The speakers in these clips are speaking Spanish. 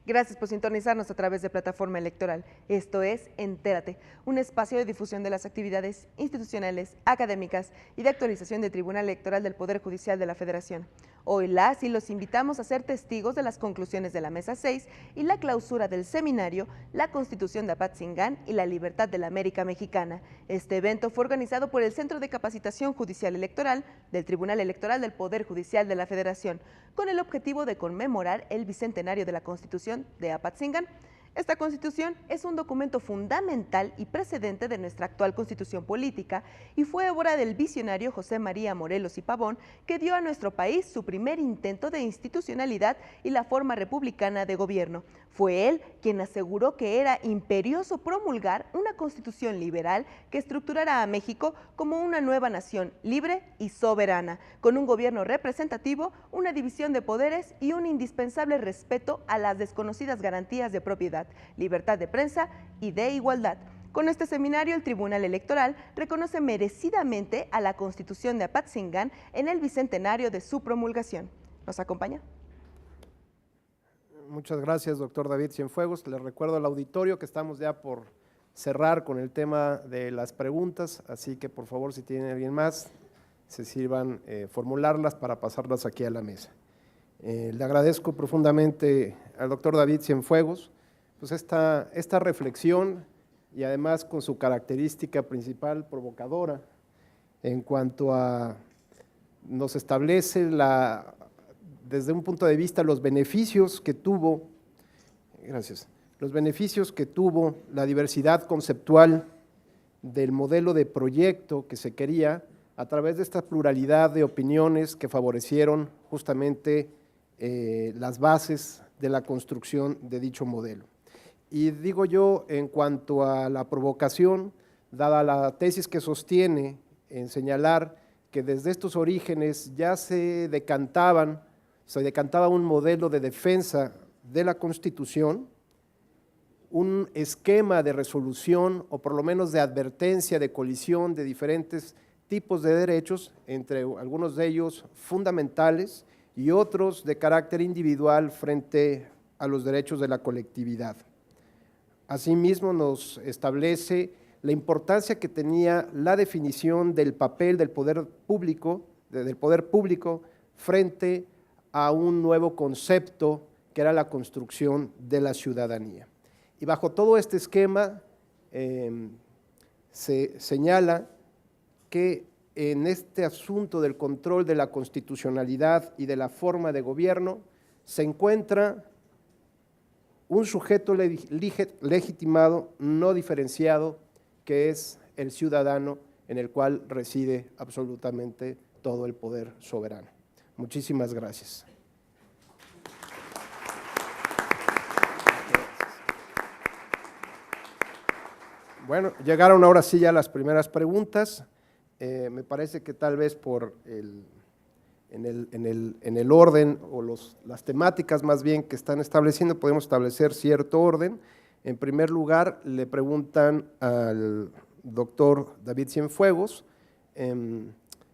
Gracias por sintonizarnos a través de Plataforma Electoral. Esto es Entérate, un espacio de difusión de las actividades institucionales, académicas y de actualización del Tribunal Electoral del Poder Judicial de la Federación. Hoy las y los invitamos a ser testigos de las conclusiones de la Mesa 6 y la clausura del seminario La Constitución de Apatzingán y la Libertad de la América Mexicana. Este evento fue organizado por el Centro de Capacitación Judicial Electoral del Tribunal Electoral del Poder Judicial de la Federación, con el objetivo de conmemorar el bicentenario de la Constitución de Apatzingán. Esta Constitución es un documento fundamental y precedente de nuestra actual Constitución política y fue obra del visionario José María Morelos y Pavón, que dio a nuestro país su primer intento de institucionalidad y la forma republicana de gobierno. Fue él quien aseguró que era imperioso promulgar una Constitución liberal que estructurara a México como una nueva nación libre y soberana, con un gobierno representativo, una división de poderes y un indispensable respeto a las desconocidas garantías de propiedad, libertad de prensa y de igualdad. Con este seminario, el Tribunal Electoral reconoce merecidamente a la Constitución de Apatzingán en el bicentenario de su promulgación. ¿Nos acompaña? Muchas gracias, doctor David Cienfuegos. Les recuerdo al auditorio que estamos ya por cerrar con el tema de las preguntas, así que por favor, si tienen alguien más, se sirvan formularlas para pasarlas aquí a la mesa. Le agradezco profundamente al doctor David Cienfuegos pues esta reflexión y además con su característica principal provocadora en cuanto a nos establece desde un punto de vista los beneficios que tuvo, los beneficios que tuvo la diversidad conceptual del modelo de proyecto que se quería a través de esta pluralidad de opiniones que favorecieron justamente las bases de la construcción de dicho modelo. Y digo yo, en cuanto a la provocación, dada la tesis que sostiene en señalar que desde estos orígenes ya se decantaba un modelo de defensa de la Constitución, un esquema de resolución o por lo menos de advertencia de colisión de diferentes tipos de derechos, entre algunos de ellos fundamentales y otros de carácter individual frente a los derechos de la colectividad. Asimismo, nos establece la importancia que tenía la definición del papel del poder público frente a un nuevo concepto que era la construcción de la ciudadanía. Y bajo todo este esquema se señala que en este asunto del control de la constitucionalidad y de la forma de gobierno se encuentra un sujeto legitimado, no diferenciado, que es el ciudadano en el cual reside absolutamente todo el poder soberano. Muchísimas gracias. Bueno, llegaron ahora sí ya las primeras preguntas. Me parece que tal vez en el orden o las temáticas más bien que están estableciendo, podemos establecer cierto orden. En primer lugar, le preguntan al doctor David Cienfuegos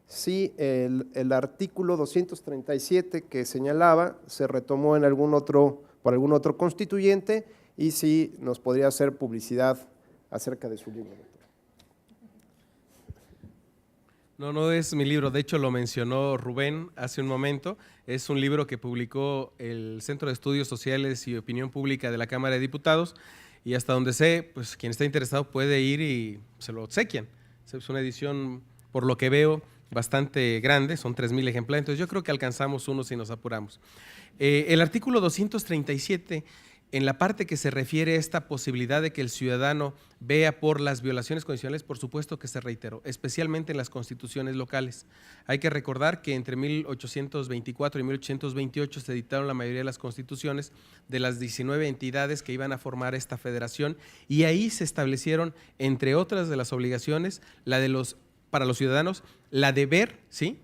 si el artículo 237 que señalaba se retomó por algún otro constituyente y si nos podría hacer publicidad acerca de su libro. No es mi libro, de hecho lo mencionó Rubén hace un momento, es un libro que publicó el Centro de Estudios Sociales y Opinión Pública de la Cámara de Diputados y hasta donde sé, pues quien está interesado puede ir y se lo obsequian. Es una edición, por lo que veo, bastante grande, son 3,000 ejemplares, entonces yo creo que alcanzamos uno si nos apuramos. El artículo 237 En la parte que se refiere a esta posibilidad de que el ciudadano vea por las violaciones constitucionales, por supuesto que se reiteró, especialmente en las constituciones locales. Hay que recordar que entre 1824 y 1828 se dictaron la mayoría de las constituciones de las 19 entidades que iban a formar esta federación, y ahí se establecieron, entre otras de las obligaciones, para los ciudadanos, la de ver, ¿sí?,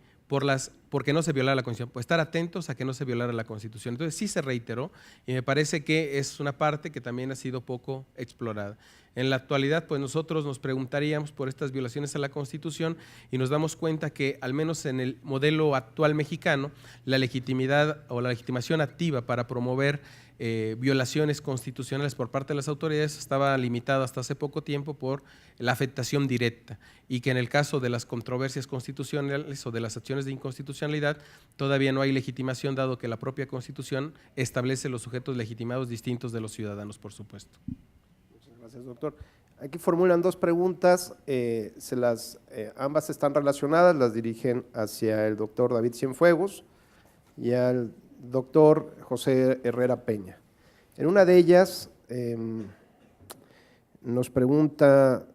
porque no se violara la Constitución, pues estar atentos a que no se violara la Constitución. Entonces sí se reiteró, y me parece que es una parte que también ha sido poco explorada. En la actualidad, pues nosotros nos preguntaríamos por estas violaciones a la Constitución, y nos damos cuenta que, al menos en el modelo actual mexicano, la legitimidad o la legitimación activa para promover violaciones constitucionales por parte de las autoridades estaba limitada hasta hace poco tiempo por la afectación directa, y que en el caso de las controversias constitucionales o de las acciones de inconstitucionalidad todavía no hay legitimación, dado que la propia Constitución establece los sujetos legitimados distintos de los ciudadanos, por supuesto. Muchas gracias, doctor. Aquí formulan dos preguntas, ambas están relacionadas, las dirigen hacia el doctor David Cienfuegos y al doctor José Herrera Peña. En una de ellas nos pregunta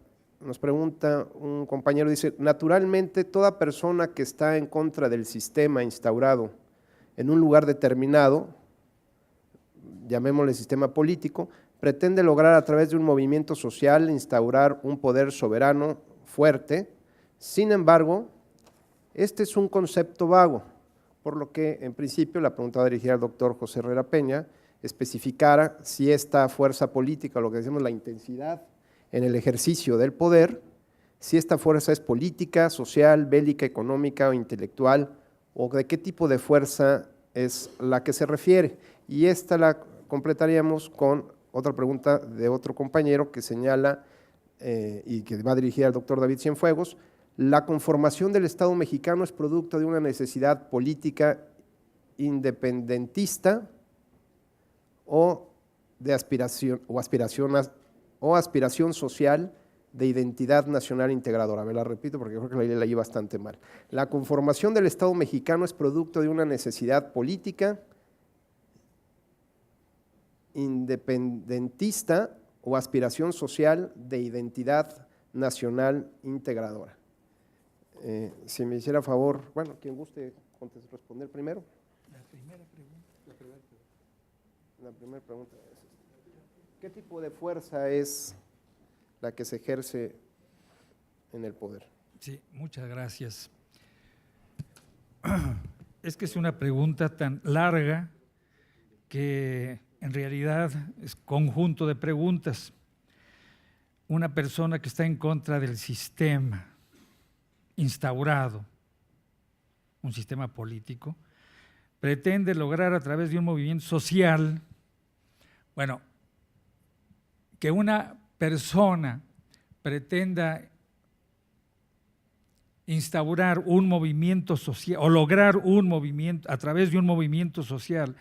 un compañero, dice: naturalmente toda persona que está en contra del sistema instaurado en un lugar determinado, llamémosle sistema político, pretende lograr a través de un movimiento social instaurar un poder soberano fuerte. Sin embargo, este es un concepto vago, por lo que en principio la pregunta va dirigida al doctor José Herrera Peña, especificara si esta fuerza política, lo que decimos la intensidad en el ejercicio del poder, si esta fuerza es política, social, bélica, económica o intelectual, o de qué tipo de fuerza es la que se refiere. Y esta la completaríamos con otra pregunta de otro compañero que señala, y que va dirigida al doctor David Cienfuegos: ¿la conformación del Estado mexicano es producto de una necesidad política independentista o de aspiración social de identidad nacional integradora? Me la repito porque creo que la leí bastante mal. ¿La conformación del Estado mexicano es producto de una necesidad política independentista o aspiración social de identidad nacional integradora? Si me hiciera favor, bueno, quien guste responder primero. La primera pregunta. La primera pregunta es: ¿qué tipo de fuerza es la que se ejerce en el poder? Sí, muchas gracias. Es que es una pregunta tan larga que en realidad es conjunto de preguntas. Una persona que está en contra del sistema instaurado, un sistema político, pretende lograr a través de un movimiento social, bueno, que una persona pretenda instaurar un movimiento social o lograr un movimiento, a través de un movimiento social,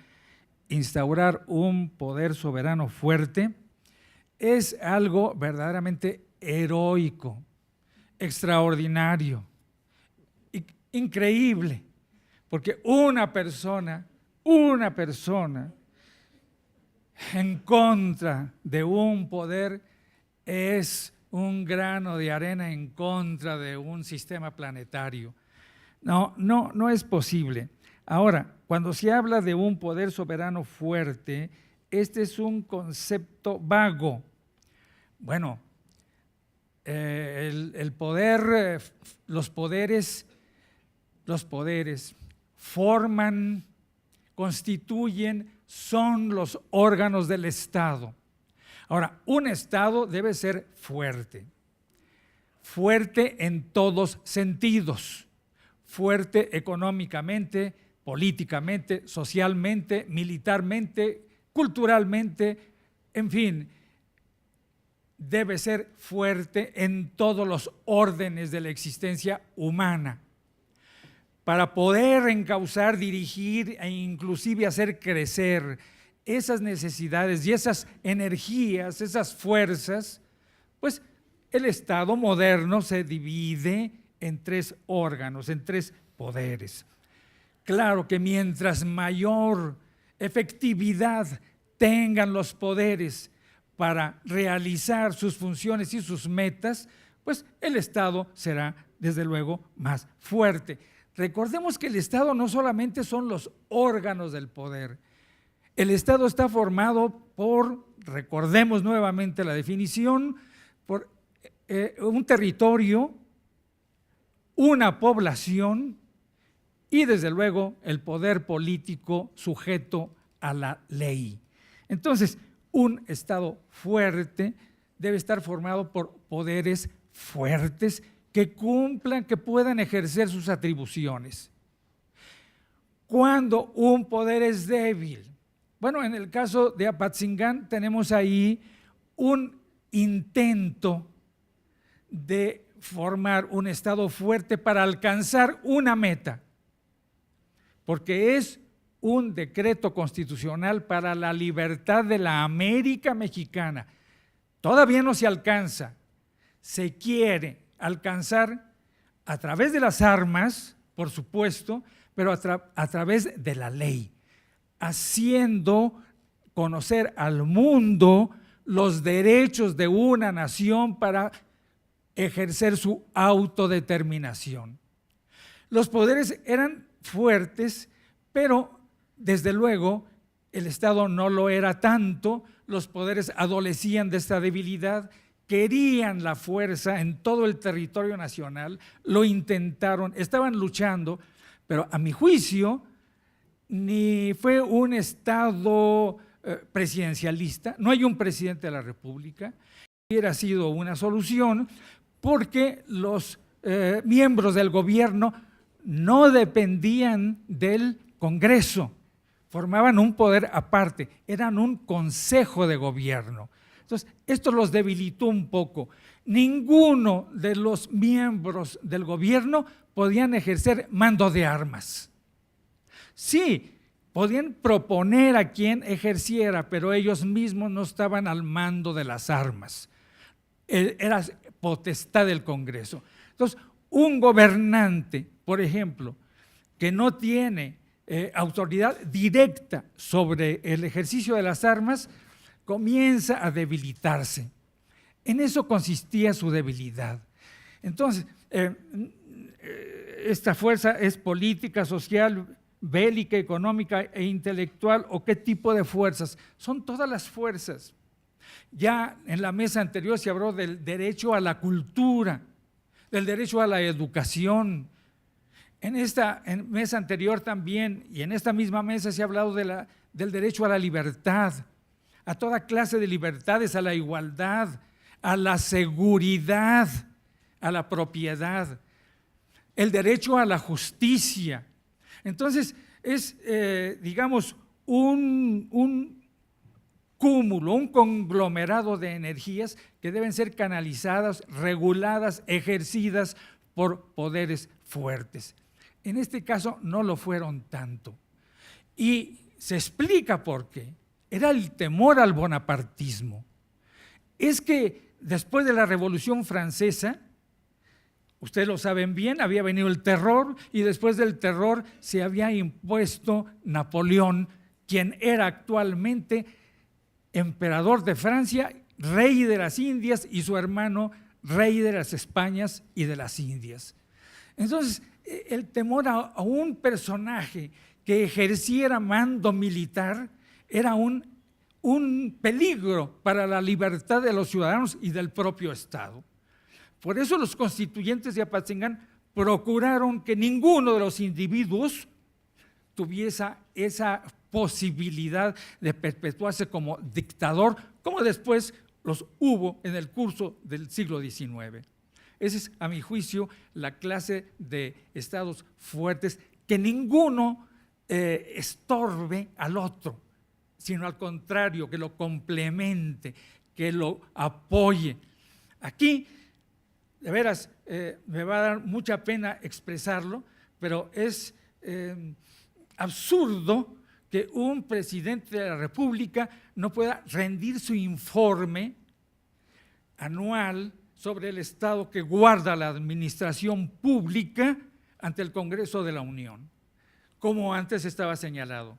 instaurar un poder soberano fuerte, es algo verdaderamente heroico, extraordinario, increíble, porque una persona en contra de un poder es un grano de arena en contra de un sistema planetario. No es posible. Ahora, cuando se habla de un poder soberano fuerte, este es un concepto vago. Bueno, el poder, los poderes forman, constituyen, son los órganos del Estado. Ahora, un Estado debe ser fuerte en todos sentidos, fuerte económicamente, políticamente, socialmente, militarmente, culturalmente, en fin, debe ser fuerte en todos los órdenes de la existencia humana, para poder encauzar, dirigir e inclusive hacer crecer esas necesidades y esas energías, esas fuerzas. Pues el Estado moderno se divide en tres órganos, en tres poderes. Claro que mientras mayor efectividad tengan los poderes para realizar sus funciones y sus metas, pues el Estado será desde luego más fuerte. Recordemos que el Estado no solamente son los órganos del poder. El Estado está formado por, recordemos nuevamente la definición, por un territorio, una población y desde luego el poder político sujeto a la ley. Entonces, un Estado fuerte debe estar formado por poderes fuertes que cumplan, que puedan ejercer sus atribuciones. Cuando un poder es débil, bueno, en el caso de Apatzingán tenemos ahí un intento de formar un Estado fuerte para alcanzar una meta, porque es un decreto constitucional para la libertad de la América mexicana. Todavía no se alcanza, se quiere alcanzar a través de las armas, por supuesto, pero a través de la ley, haciendo conocer al mundo los derechos de una nación para ejercer su autodeterminación. Los poderes eran fuertes, pero desde luego el Estado no lo era tanto, los poderes adolecían de esta debilidad, querían la fuerza en todo el territorio nacional, lo intentaron, estaban luchando, pero a mi juicio ni fue un Estado presidencialista, no hay un presidente de la República, hubiera sido una solución porque los miembros del gobierno no dependían del Congreso, formaban un poder aparte, eran un consejo de gobierno. Entonces, esto los debilitó un poco. Ninguno de los miembros del gobierno podían ejercer mando de armas. Sí, podían proponer a quien ejerciera, pero ellos mismos no estaban al mando de las armas. Era potestad del Congreso. Entonces, un gobernante, por ejemplo, que no tiene autoridad directa sobre el ejercicio de las armas, comienza a debilitarse. En eso consistía su debilidad. Entonces, esta fuerza es política, social, bélica, económica e intelectual, ¿o qué tipo de fuerzas? Son todas las fuerzas. Ya en la mesa anterior se habló del derecho a la cultura, del derecho a la educación. En esta mesa anterior también, y en esta misma mesa se ha hablado del derecho a la libertad, a toda clase de libertades, a la igualdad, a la seguridad, a la propiedad, el derecho a la justicia. Entonces, es, digamos, un cúmulo, un conglomerado de energías que deben ser canalizadas, reguladas, ejercidas por poderes fuertes. En este caso no lo fueron tanto. Y se explica por qué. Era el temor al bonapartismo. Es que después de la Revolución Francesa, ustedes lo saben bien, había venido el terror y después del terror se había impuesto Napoleón, quien era actualmente emperador de Francia, rey de las Indias, y su hermano rey de las Españas y de las Indias. Entonces, el temor a un personaje que ejerciera mando militar era un peligro para la libertad de los ciudadanos y del propio Estado. Por eso los constituyentes de Apatzingán procuraron que ninguno de los individuos tuviese esa posibilidad de perpetuarse como dictador, como después los hubo en el curso del siglo XIX. Esa es, a mi juicio, la clase de estados fuertes, que ninguno estorbe al otro, sino al contrario, que lo complemente, que lo apoye. Aquí, de veras, me va a dar mucha pena expresarlo, pero es absurdo que un presidente de la República no pueda rendir su informe anual sobre el estado que guarda la administración pública ante el Congreso de la Unión, como antes estaba señalado.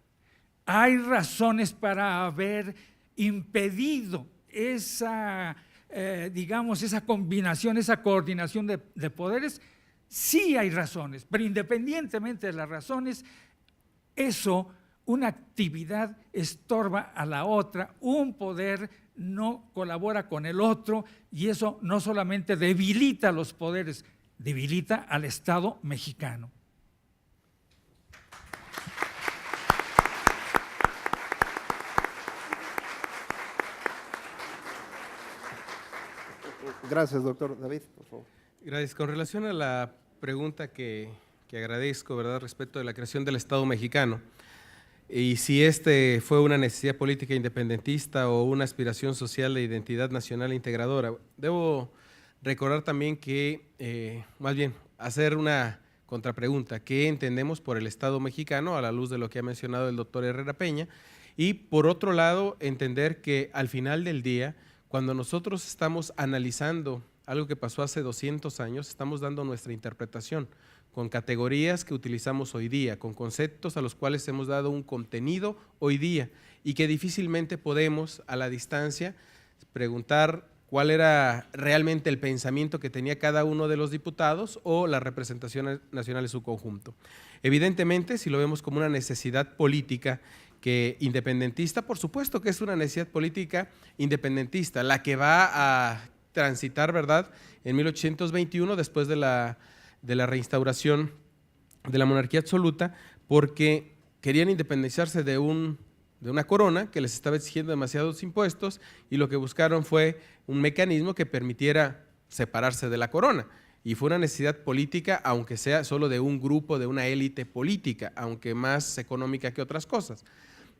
hay razones para haber impedido esa, digamos, esa combinación, esa coordinación de poderes. Sí hay razones, pero independientemente de las razones, eso, una actividad estorba a la otra, un poder no colabora con el otro y eso no solamente debilita a los poderes, debilita al Estado mexicano. Gracias, doctor. David, por favor. Gracias. Con relación a la pregunta que agradezco, ¿verdad?, respecto de la creación del Estado mexicano, y si este fue una necesidad política independentista o una aspiración social de identidad nacional integradora, debo recordar también que, más bien, hacer una contrapregunta. ¿Qué entendemos por el Estado mexicano a la luz de lo que ha mencionado el doctor Herrera Peña? Y por otro lado, entender que al final del día, cuando nosotros estamos analizando algo que pasó hace 200 años, estamos dando nuestra interpretación con categorías que utilizamos hoy día, con conceptos a los cuales hemos dado un contenido hoy día y que difícilmente podemos a la distancia preguntar cuál era realmente el pensamiento que tenía cada uno de los diputados o la representación nacional en su conjunto. Evidentemente, si lo vemos como una necesidad política que independentista, por supuesto que es una necesidad política independentista, la que va a transitar, ¿verdad?, en 1821, después de la reinstauración de la monarquía absoluta, porque querían independizarse de una corona que les estaba exigiendo demasiados impuestos y lo que buscaron fue un mecanismo que permitiera separarse de la corona. Y fue una necesidad política, aunque sea solo de un grupo, de una élite política, aunque más económica que otras cosas.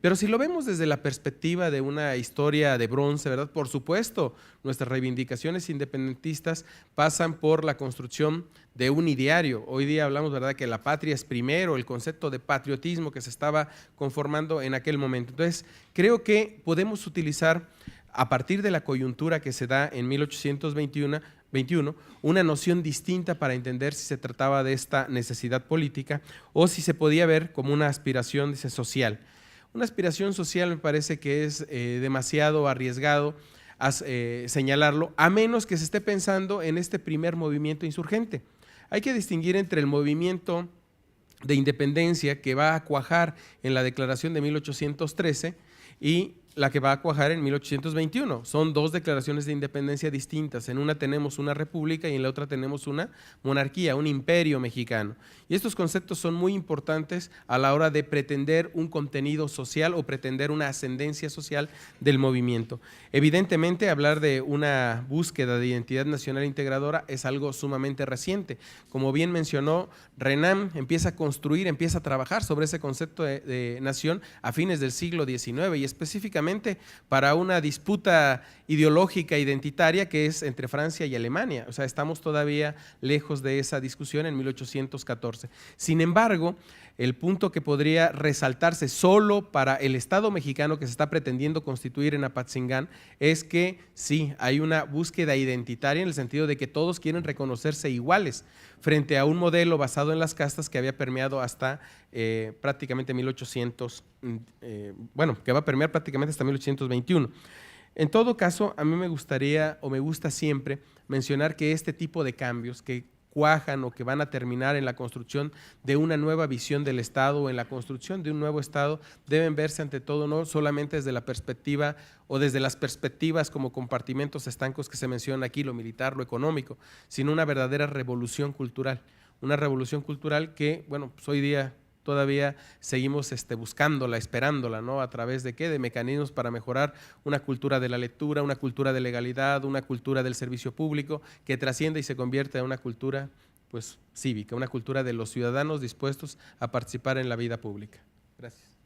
Pero si lo vemos desde la perspectiva de una historia de bronce, ¿verdad? Por supuesto, nuestras reivindicaciones independentistas pasan por la construcción de un ideario. Hoy día hablamos, ¿verdad?, que la patria es primero, el concepto de patriotismo que se estaba conformando en aquel momento. Entonces, creo que podemos utilizar, a partir de la coyuntura que se da en 1821, una noción distinta para entender si se trataba de esta necesidad política o si se podía ver como una aspiración social. Una aspiración social me parece que es demasiado arriesgado señalarlo, a menos que se esté pensando en este primer movimiento insurgente. Hay que distinguir entre el movimiento de independencia que va a cuajar en la declaración de 1813 y la que va a cuajar en 1821. Son dos declaraciones de independencia distintas. En una tenemos una república y en la otra tenemos una monarquía, un imperio mexicano. Y estos conceptos son muy importantes a la hora de pretender un contenido social o pretender una ascendencia social del movimiento. Evidentemente, hablar de una búsqueda de identidad nacional integradora es algo sumamente reciente. Como bien mencionó, Renan empieza a construir, empieza a trabajar sobre ese concepto de nación a fines del siglo XIX y específicamente para una disputa ideológica identitaria que es entre Francia y Alemania. O sea, estamos todavía lejos de esa discusión en 1814. Sin embargo, el punto que podría resaltarse solo para el Estado mexicano que se está pretendiendo constituir en Apatzingán es que sí, hay una búsqueda identitaria en el sentido de que todos quieren reconocerse iguales frente a un modelo basado en las castas que había permeado hasta prácticamente 1800, que va a permear prácticamente hasta 1821. En todo caso, a mí me gustaría o me gusta siempre mencionar que este tipo de cambios que cuajan o que van a terminar en la construcción de una nueva visión del Estado o en la construcción de un nuevo Estado deben verse ante todo no solamente desde la perspectiva o desde las perspectivas como compartimentos estancos que se mencionan aquí, lo militar, lo económico, sino una verdadera revolución cultural. Una revolución cultural que, bueno, pues hoy día todavía seguimos buscándola, esperándola, ¿no? ¿A través de qué? De mecanismos para mejorar una cultura de la lectura, una cultura de legalidad, una cultura del servicio público que trascienda y se convierta en una cultura pues cívica, una cultura de los ciudadanos dispuestos a participar en la vida pública. Gracias.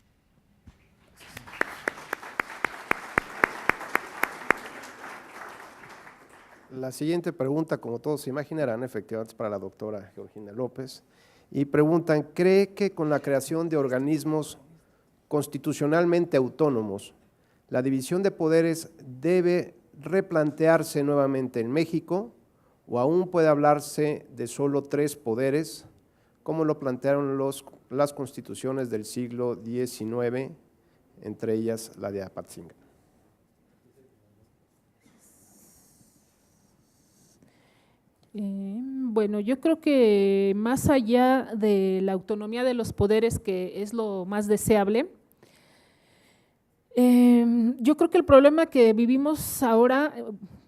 La siguiente pregunta, como todos se imaginarán, efectivamente es para la doctora Georgina López. Y preguntan, ¿cree que con la creación de organismos constitucionalmente autónomos, la división de poderes debe replantearse nuevamente en México o aún puede hablarse de solo 3 poderes, como lo plantearon las constituciones del siglo XIX entre ellas la de Apatzingán. Bueno, yo creo que más allá de la autonomía de los poderes, que es lo más deseable, yo creo que el problema que vivimos ahora,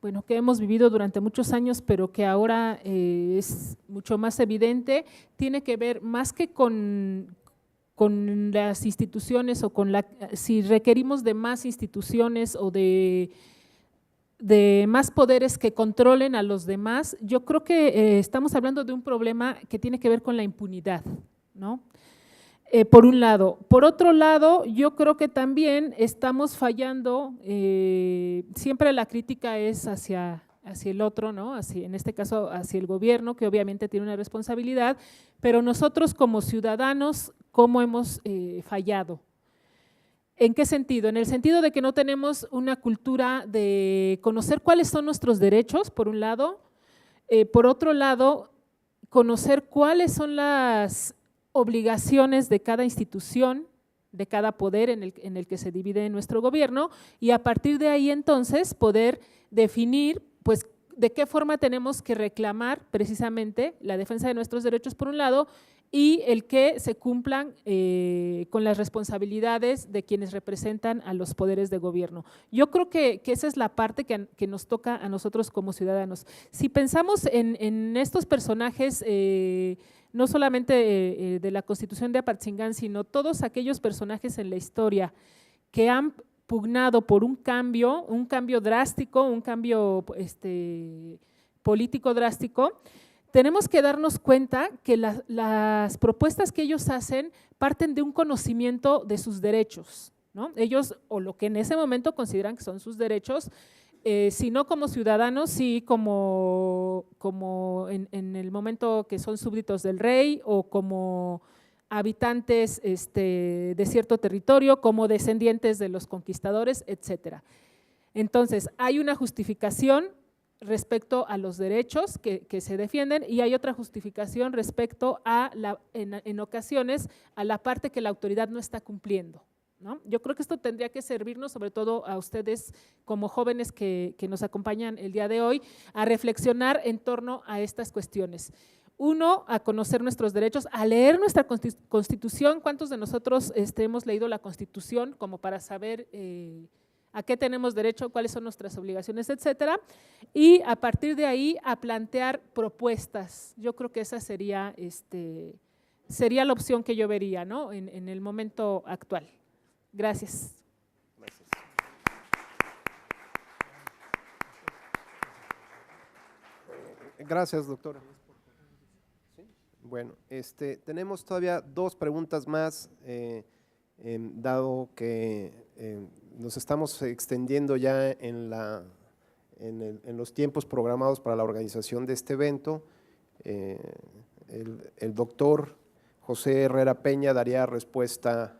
bueno, que hemos vivido durante muchos años, pero que ahora es mucho más evidente, tiene que ver más que con las instituciones o si requerimos de más instituciones o de más poderes que controlen a los demás. Yo creo que estamos hablando de un problema que tiene que ver con la impunidad, ¿no? Por un lado. Por otro lado, yo creo que también estamos fallando, siempre la crítica es hacia el otro, ¿no? En este caso, hacia el gobierno, que obviamente tiene una responsabilidad, pero nosotros como ciudadanos, ¿cómo hemos fallado? ¿En qué sentido? En el sentido de que no tenemos una cultura de conocer cuáles son nuestros derechos, por un lado. Por otro lado, conocer cuáles son las obligaciones de cada institución, de cada poder en el que se divide nuestro gobierno, y a partir de ahí entonces poder definir pues de qué forma tenemos que reclamar precisamente la defensa de nuestros derechos por un lado y el que se cumplan con las responsabilidades de quienes representan a los poderes de gobierno. Yo creo que esa es la parte que nos toca a nosotros como ciudadanos. Si pensamos en estos personajes, no solamente de la Constitución de Apatzingán, sino todos aquellos personajes en la historia que han pugnado por un cambio drástico, un cambio político drástico, tenemos que darnos cuenta que las propuestas que ellos hacen parten de un conocimiento de sus derechos, ¿no? Ellos, o lo que en ese momento consideran que son sus derechos, si no como ciudadanos, sí como en el momento que son súbditos del rey o como habitantes de cierto territorio, como descendientes de los conquistadores, etcétera. Entonces, hay una justificación respecto a los derechos que se defienden y hay otra justificación respecto a en ocasiones a la parte que la autoridad no está cumpliendo, ¿no? Yo creo que esto tendría que servirnos, sobre todo a ustedes como jóvenes que nos acompañan el día de hoy, a reflexionar en torno a estas cuestiones. Uno, a conocer nuestros derechos, a leer nuestra Constitución. ¿Cuántos de nosotros hemos leído la Constitución como para saber a qué tenemos derecho, cuáles son nuestras obligaciones, etcétera? Y a partir de ahí a plantear propuestas. Yo creo que esa sería la opción que yo vería, ¿no? en el momento actual. Gracias. Gracias, doctora. Bueno, tenemos todavía dos preguntas más, dado que nos estamos extendiendo ya en los tiempos programados para la organización de este evento. El doctor José Herrera Peña daría respuesta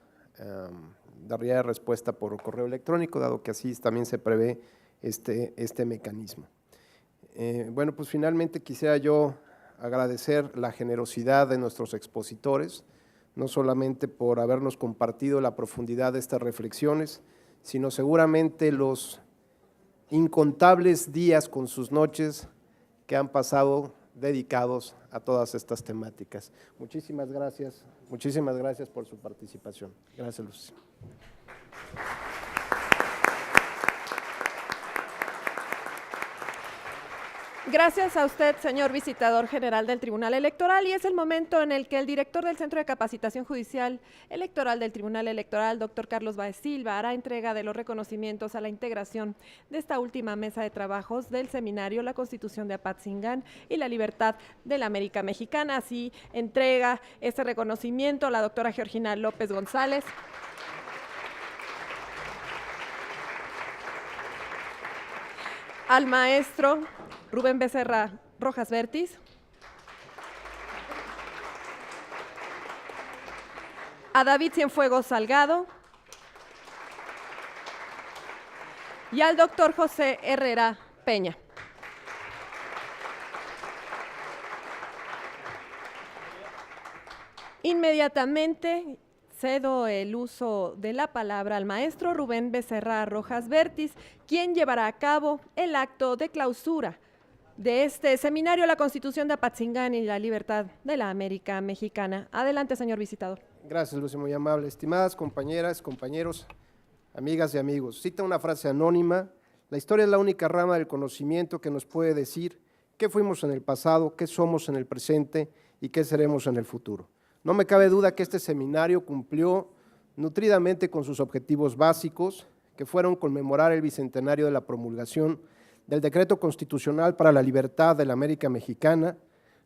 por correo electrónico, dado que así también se prevé este mecanismo. Bueno, pues finalmente quisiera yo agradecer la generosidad de nuestros expositores, no solamente por habernos compartido la profundidad de estas reflexiones, sino seguramente los incontables días con sus noches que han pasado dedicados a todas estas temáticas. Muchísimas gracias por su participación. Gracias, Luz. Gracias a usted, señor visitador general del Tribunal Electoral, y es el momento en el que el director del Centro de Capacitación Judicial Electoral del Tribunal Electoral, doctor Carlos Báez Silva, hará entrega de los reconocimientos a la integración de esta última mesa de trabajos del seminario La Constitución de Apatzingán y la Libertad de la América Mexicana. Así entrega este reconocimiento a la doctora Georgina López González, al maestro Rubén Becerra Rojas Vertis, a David Cienfuegos Salgado y al doctor José Herrera Peña. Inmediatamente cedo el uso de la palabra al maestro Rubén Becerra Rojas Vértiz, quien llevará a cabo el acto de clausura de este seminario, La Constitución de Apatzingán y la Libertad de la América Mexicana. Adelante, señor visitador. Gracias, Lucy, muy amable. Estimadas compañeras, compañeros, amigas y amigos, cita una frase anónima: la historia es la única rama del conocimiento que nos puede decir qué fuimos en el pasado, qué somos en el presente y qué seremos en el futuro. No me cabe duda que este seminario cumplió nutridamente con sus objetivos básicos, que fueron conmemorar el bicentenario de la promulgación del Decreto Constitucional para la Libertad de la América Mexicana,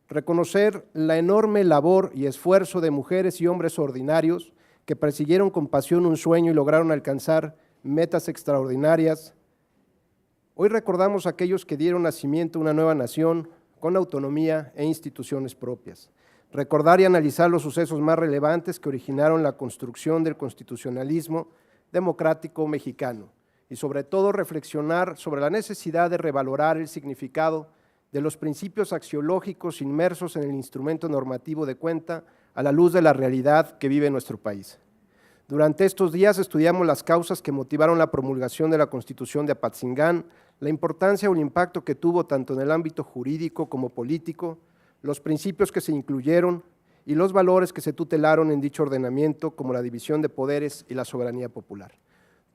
reconocer la enorme labor y esfuerzo de mujeres y hombres ordinarios que persiguieron con pasión un sueño y lograron alcanzar metas extraordinarias. Hoy recordamos a aquellos que dieron nacimiento a una nueva nación con autonomía e instituciones propias. Recordar y analizar los sucesos más relevantes que originaron la construcción del constitucionalismo democrático mexicano y sobre todo reflexionar sobre la necesidad de revalorar el significado de los principios axiológicos inmersos en el instrumento normativo de cuenta a la luz de la realidad que vive nuestro país. Durante estos días estudiamos las causas que motivaron la promulgación de la Constitución de Apatzingán, la importancia o el impacto que tuvo tanto en el ámbito jurídico como político, los principios que se incluyeron y los valores que se tutelaron en dicho ordenamiento, como la división de poderes y la soberanía popular.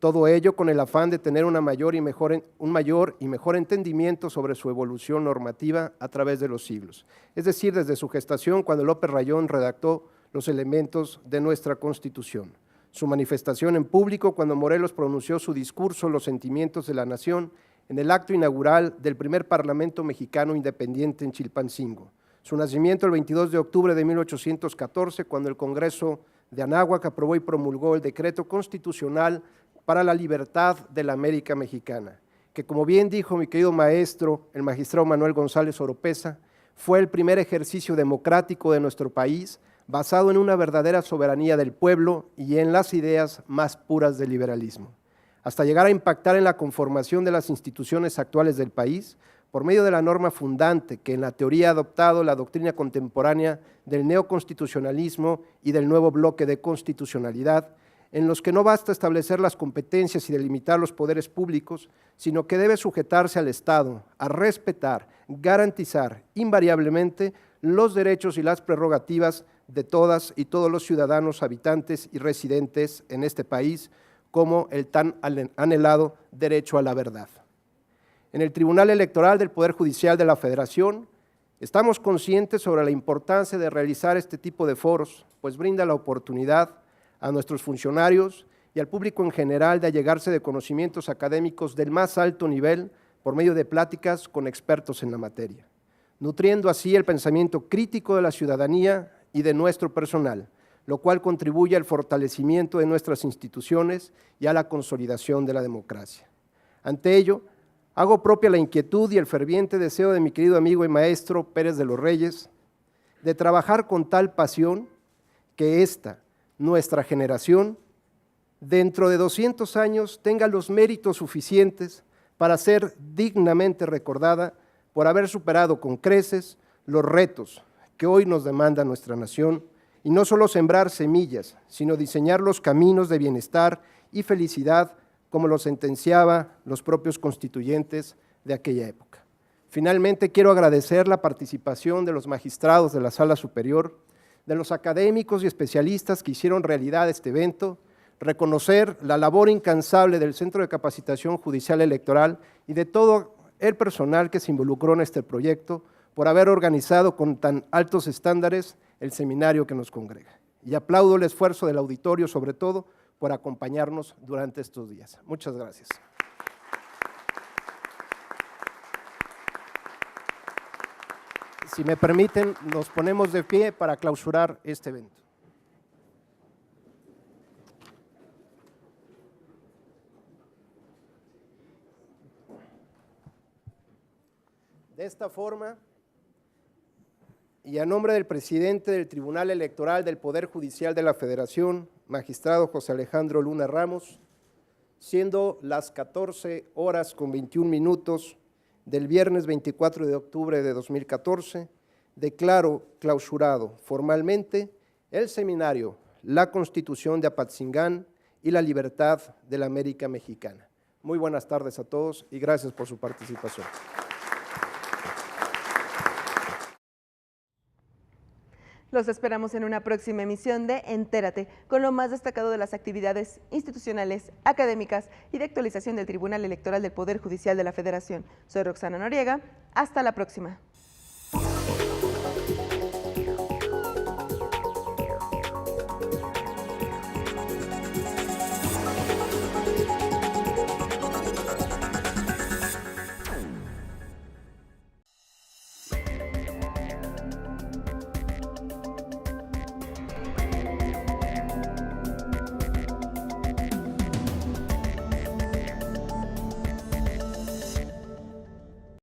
Todo ello con el afán de tener un mayor y mejor entendimiento sobre su evolución normativa a través de los siglos, es decir, desde su gestación cuando López Rayón redactó los elementos de nuestra Constitución, su manifestación en público cuando Morelos pronunció su discurso Los sentimientos de la nación en el acto inaugural del primer Parlamento mexicano independiente en Chilpancingo, su nacimiento el 22 de octubre de 1814 cuando el Congreso de Anáhuac aprobó y promulgó el Decreto Constitucional para la Libertad de la América Mexicana, que como bien dijo mi querido maestro, el magistrado Manuel González Oropesa, fue el primer ejercicio democrático de nuestro país basado en una verdadera soberanía del pueblo y en las ideas más puras del liberalismo, hasta llegar a impactar en la conformación de las instituciones actuales del país por medio de la norma fundante que en la teoría ha adoptado la doctrina contemporánea del neoconstitucionalismo y del nuevo bloque de constitucionalidad, en los que no basta establecer las competencias y delimitar los poderes públicos, sino que debe sujetarse al Estado, a respetar, garantizar invariablemente los derechos y las prerrogativas de todas y todos los ciudadanos, habitantes y residentes en este país, como el tan anhelado derecho a la verdad. En el Tribunal Electoral del Poder Judicial de la Federación, estamos conscientes sobre la importancia de realizar este tipo de foros, pues brinda la oportunidad a nuestros funcionarios y al público en general de allegarse de conocimientos académicos del más alto nivel por medio de pláticas con expertos en la materia, nutriendo así el pensamiento crítico de la ciudadanía y de nuestro personal, lo cual contribuye al fortalecimiento de nuestras instituciones y a la consolidación de la democracia. Ante ello, hago propia la inquietud y el ferviente deseo de mi querido amigo y maestro Pérez de los Reyes de trabajar con tal pasión que nuestra generación, dentro de 200 años, tenga los méritos suficientes para ser dignamente recordada por haber superado con creces los retos que hoy nos demanda nuestra nación, y no solo sembrar semillas, sino diseñar los caminos de bienestar y felicidad, como lo sentenciaba los propios constituyentes de aquella época. Finalmente, quiero agradecer la participación de los magistrados de la Sala Superior, de los académicos y especialistas que hicieron realidad este evento, reconocer la labor incansable del Centro de Capacitación Judicial Electoral y de todo el personal que se involucró en este proyecto por haber organizado con tan altos estándares el seminario que nos congrega. Y aplaudo el esfuerzo del auditorio, sobre todo, por acompañarnos durante estos días. Muchas gracias. Si me permiten, nos ponemos de pie para clausurar este evento. De esta forma, y a nombre del presidente del Tribunal Electoral del Poder Judicial de la Federación, magistrado José Alejandro Luna Ramos, siendo las 14:21 del viernes 24 de octubre de 2014, declaro clausurado formalmente el seminario la Constitución de Apatzingán y la libertad de la América Mexicana. Muy buenas tardes a todos y gracias por su participación. Los esperamos en una próxima emisión de Entérate, con lo más destacado de las actividades institucionales, académicas y de actualización del Tribunal Electoral del Poder Judicial de la Federación. Soy Roxana Noriega. Hasta la próxima.